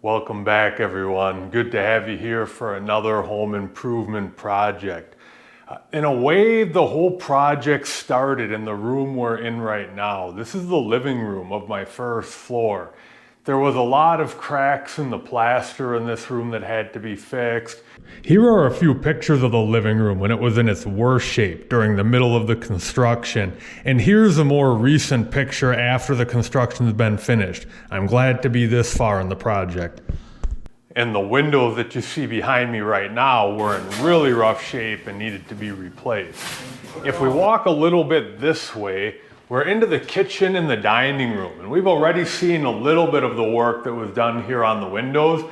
Welcome back, everyone. Good to have you here for another home improvement project. In a way, the whole project started in the room we're in right now. This is the living room of my first floor. There was a lot of cracks in the plaster in this room that had to be fixed. Here are a few pictures of the living room when it was in its worst shape during the middle of the construction. And here's a more recent picture after the construction's been finished. I'm glad to be this far in the project. And the windows that you see behind me right now were in really rough shape and needed to be replaced. If we walk a little bit this way, we're into the kitchen and the dining room, and we've already seen a little bit of the work that was done here on the windows,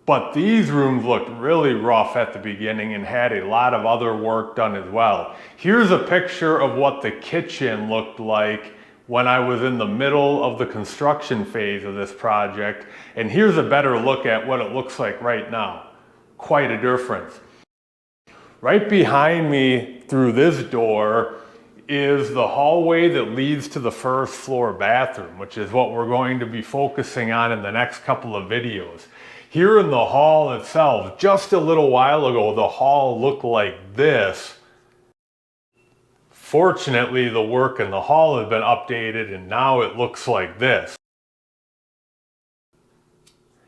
but these rooms looked really rough at the beginning and had a lot of other work done as well. Here's a picture of what the kitchen looked like when I was in the middle of the construction phase of this project, and here's a better look at what it looks like right now. Quite a difference. Right behind me through this door is the hallway that leads to the first floor bathroom, which is what we're going to be focusing on in the next couple of videos. Here in the hall itself, just a little while ago, the hall looked like this. Fortunately, the work in the hall has been updated and now it looks like this.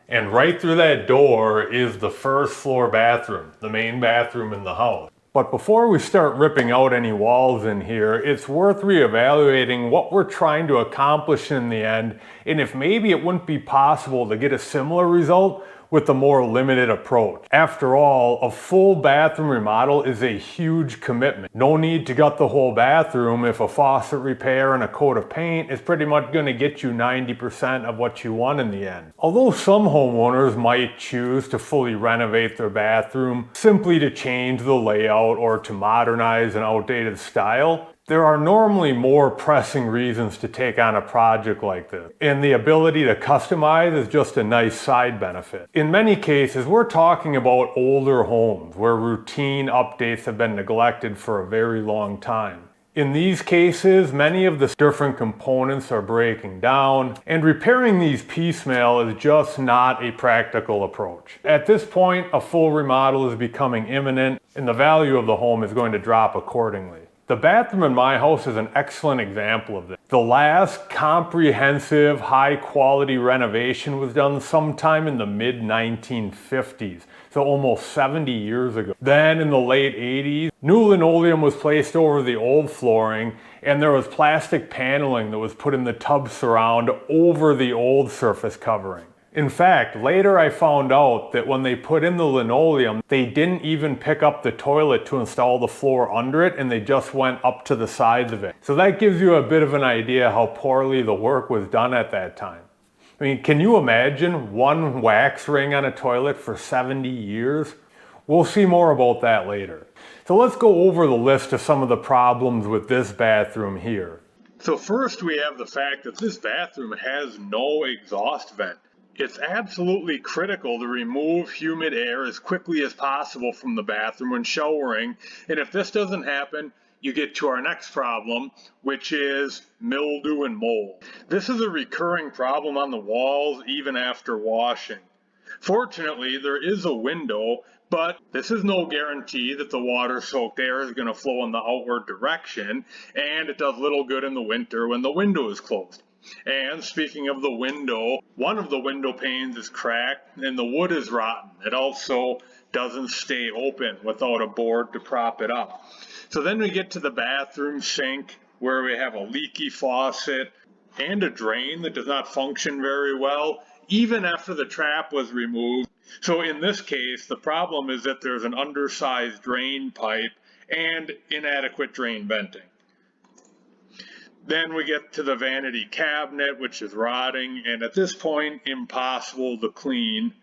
And right through that door is the first floor bathroom, the main bathroom in the house. But before we start ripping out any walls in here, it's worth reevaluating what we're trying to accomplish in the end, and if maybe it wouldn't be possible to get a similar result with a more limited approach. After all, a full bathroom remodel is a huge commitment. No need to gut the whole bathroom if a faucet repair and a coat of paint is pretty much going to get you 90% of what you want in the end. Although some homeowners might choose to fully renovate their bathroom simply to change the layout or to modernize an outdated style, there are normally more pressing reasons to take on a project like this, and the ability to customize is just a nice side benefit. In many cases, we're talking about older homes where routine updates have been neglected for a very long time. In these cases, many of the different components are breaking down, and repairing these piecemeal is just not a practical approach. At this point, a full remodel is becoming imminent, and the value of the home is going to drop accordingly. The bathroom in my house is an excellent example of this. The last comprehensive, high-quality renovation was done sometime in the mid-1950s, so almost 70 years ago. Then in the late 80s, new linoleum was placed over the old flooring, and there was plastic paneling that was put in the tub surround over the old surface covering. In fact, later I found out that when they put in the linoleum, they didn't even pick up the toilet to install the floor under it, and they just went up to the sides of it. So that gives you a bit of an idea how poorly the work was done at that time. I mean, can you imagine one wax ring on a toilet for 70 years? We'll see more about that later. So let's go over the list of some of the problems with this bathroom here. So first we have the fact that this bathroom has no exhaust vent. It's absolutely critical to remove humid air as quickly as possible from the bathroom when showering, and if this doesn't happen, you get to our next problem, which is mildew and mold. This is a recurring problem on the walls even after washing. Fortunately, there is a window, but this is no guarantee that the water-soaked air is going to flow in the outward direction, and it does little good in the winter when the window is closed. And speaking of the window, one of the window panes is cracked and the wood is rotten. It also doesn't stay open without a board to prop it up. So then we get to the bathroom sink where we have a leaky faucet and a drain that does not function very well, even after the trap was removed. So in this case, the problem is that there's an undersized drain pipe and inadequate drain venting. Then we get to the vanity cabinet, which is rotting, and at this point, impossible to clean.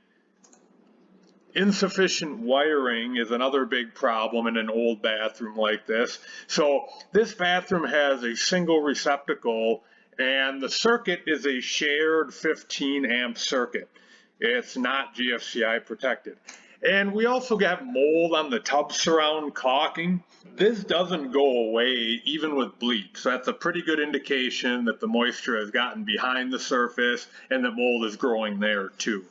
Insufficient wiring is another big problem in an old bathroom like this. So this bathroom has a single receptacle, and the circuit is a shared 15 amp circuit. It's not GFCI protected. And we also got mold on the tub surround caulking. This doesn't go away even with bleach, so that's a pretty good indication that the moisture has gotten behind the surface and that mold is growing there too.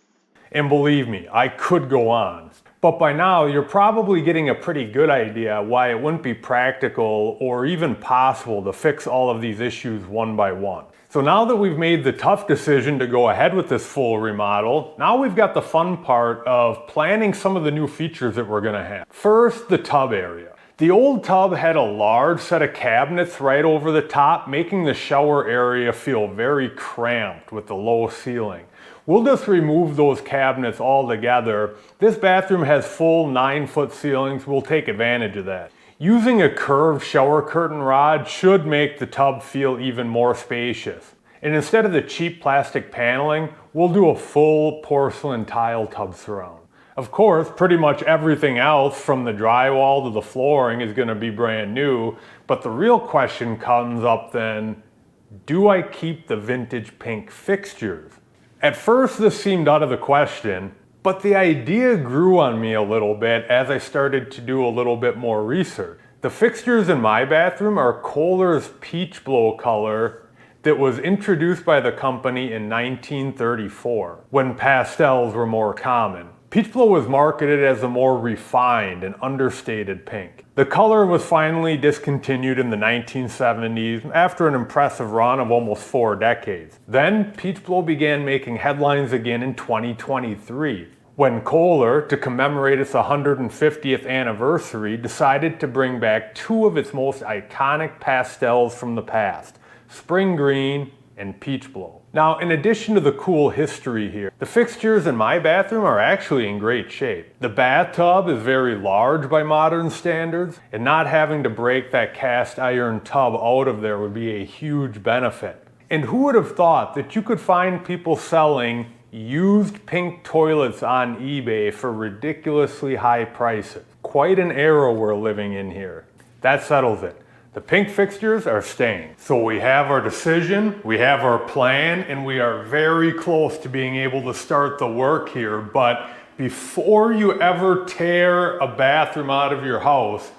And believe me, I could go on. But by now, you're probably getting a pretty good idea why it wouldn't be practical or even possible to fix all of these issues one by one. So now that we've made the tough decision to go ahead with this full remodel, now we've got the fun part of planning some of the new features that we're gonna have. First, the tub area. The old tub had a large set of cabinets right over the top, making the shower area feel very cramped with the low ceiling. We'll just remove those cabinets altogether. This bathroom has full 9-foot ceilings. We'll take advantage of that. Using a curved shower curtain rod should make the tub feel even more spacious. And instead of the cheap plastic paneling, we'll do a full porcelain tile tub surround. Of course, pretty much everything else from the drywall to the flooring is going to be brand new, but the real question comes up then, do I keep the vintage pink fixtures? At first this seemed out of the question, but the idea grew on me a little bit as I started to do a little bit more research. The fixtures in my bathroom are Kohler's Peachblow color that was introduced by the company in 1934, when pastels were more common. Peachblow was marketed as a more refined and understated pink. The color was finally discontinued in the 1970s after an impressive run of almost 4 decades. Then Peachblow began making headlines again in 2023, when Kohler, to commemorate its 150th anniversary, decided to bring back 2 of its most iconic pastels from the past, Spring Green and Peachblow. Now, in addition to the cool history here, the fixtures in my bathroom are actually in great shape. The bathtub is very large by modern standards, and not having to break that cast iron tub out of there would be a huge benefit. And who would have thought that you could find people selling used pink toilets on eBay for ridiculously high prices? Quite an era we're living in here. That settles it. The pink fixtures are staying. So we have our decision, we have our plan, and we are very close to being able to start the work here. But before you ever tear a bathroom out of your house,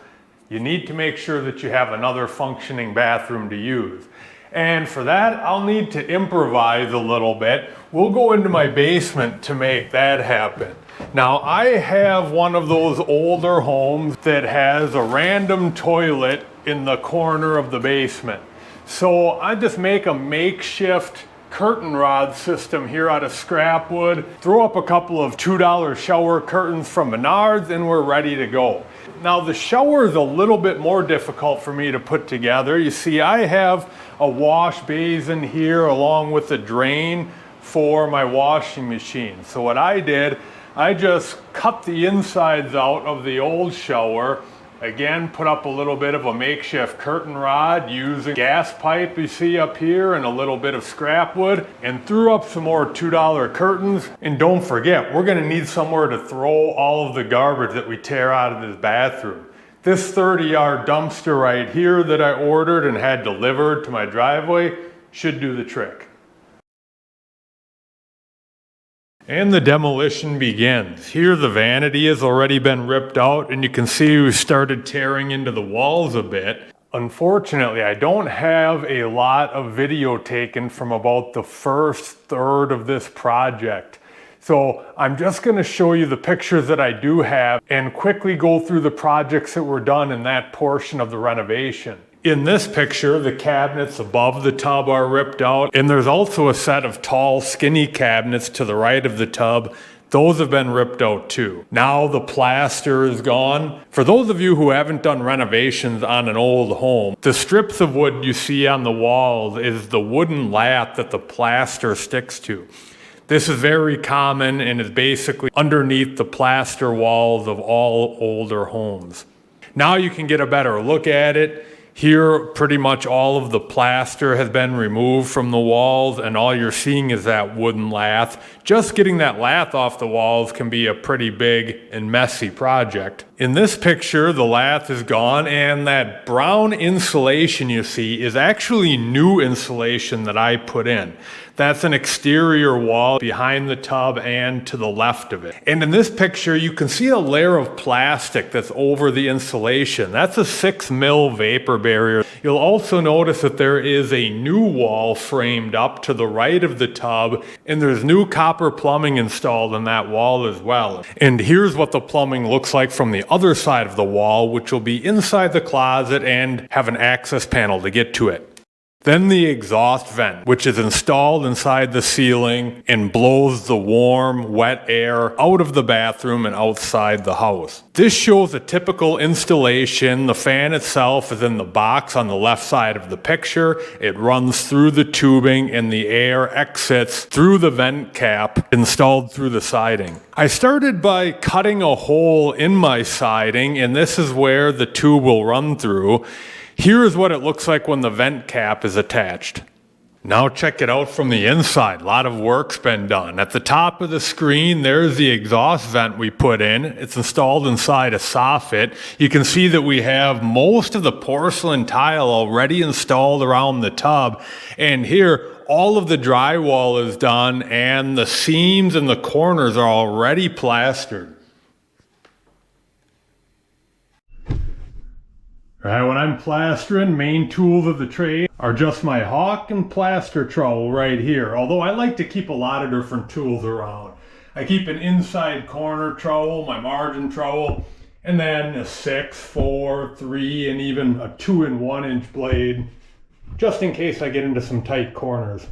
you need to make sure that you have another functioning bathroom to use. And for that, I'll need to improvise a little bit. We'll go into my basement to make that happen. Now, I have one of those older homes that has a random toilet in the corner of the basement. So I just make a makeshift curtain rod system here out of scrap wood, throw up a couple of $2 shower curtains from Menards, and we're ready to go. Now the shower is a little bit more difficult for me to put together. You see, I have a wash basin here along with a drain for my washing machine. So what I did, I just cut the insides out of the old shower. Again, put up a little bit of a makeshift curtain rod using gas pipe you see up here and a little bit of scrap wood, and threw up some more $2 curtains. And don't forget, we're gonna need somewhere to throw all of the garbage that we tear out of this bathroom. This 30-yard dumpster right here that I ordered and had delivered to my driveway should do the trick. And the demolition begins. Here the vanity has already been ripped out, and you can see we started tearing into the walls a bit. Unfortunately, I don't have a lot of video taken from about the first third of this project. So I'm just going to show you the pictures that I do have and quickly go through the projects that were done in that portion of the renovation. In this picture, the cabinets above the tub are ripped out, and there's also a set of tall, skinny cabinets to the right of the tub. Those have been ripped out too. Now the plaster is gone. For those of you who haven't done renovations on an old home, the strips of wood you see on the walls is the wooden lat that the plaster sticks to. This is very common and is basically underneath the plaster walls of all older homes. Now you can get a better look at it. Here, pretty much all of the plaster has been removed from the walls, and all you're seeing is that wooden lath. Just getting that lath off the walls can be a pretty big and messy project. In this picture, the lath is gone, and that brown insulation you see is actually new insulation that I put in. That's an exterior wall behind the tub and to the left of it. And in this picture, you can see a layer of plastic that's over the insulation. That's a 6 mil vapor barrier. You'll also notice that there is a new wall framed up to the right of the tub, and there's new copper plumbing installed in that wall as well. And here's what the plumbing looks like from the other side of the wall, which will be inside the closet and have an access panel to get to it. Then the exhaust vent, which is installed inside the ceiling and blows the warm, wet air out of the bathroom and outside the house. This shows a typical installation. The fan itself is in the box on the left side of the picture. It runs through the tubing and the air exits through the vent cap installed through the siding. I started by cutting a hole in my siding, and this is where the tube will run through. Here is what it looks like when the vent cap is attached. Now check it out from the inside. A lot of work's been done. At the top of the screen, there's the exhaust vent we put in. It's installed inside a soffit. You can see that we have most of the porcelain tile already installed around the tub. And here, all of the drywall is done and the seams and the corners are already plastered. Alright, when I'm plastering, main tools of the trade are just my hawk and plaster trowel right here. Although I like to keep a lot of different tools around. I keep an inside corner trowel, my margin trowel, and then a 6, 4, 3, and even a 2 and 1 inch blade, just in case I get into some tight corners.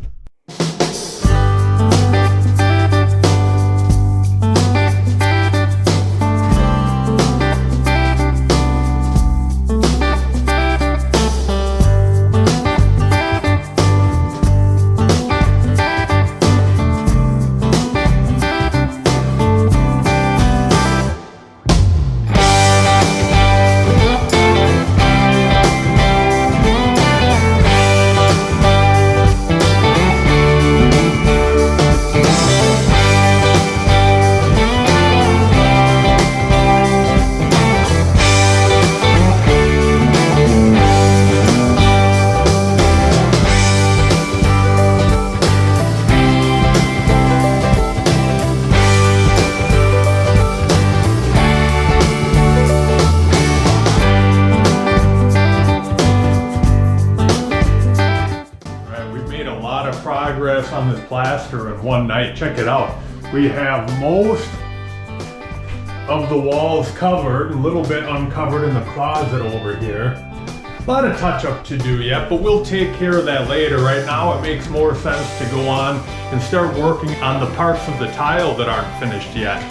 Progress on this plaster in one night. Check it out. We have most of the walls covered, a little bit uncovered in the closet over here. A lot of touch up to do yet, but we'll take care of that later. Right now it makes more sense to go on and start working on the parts of the tile that aren't finished yet.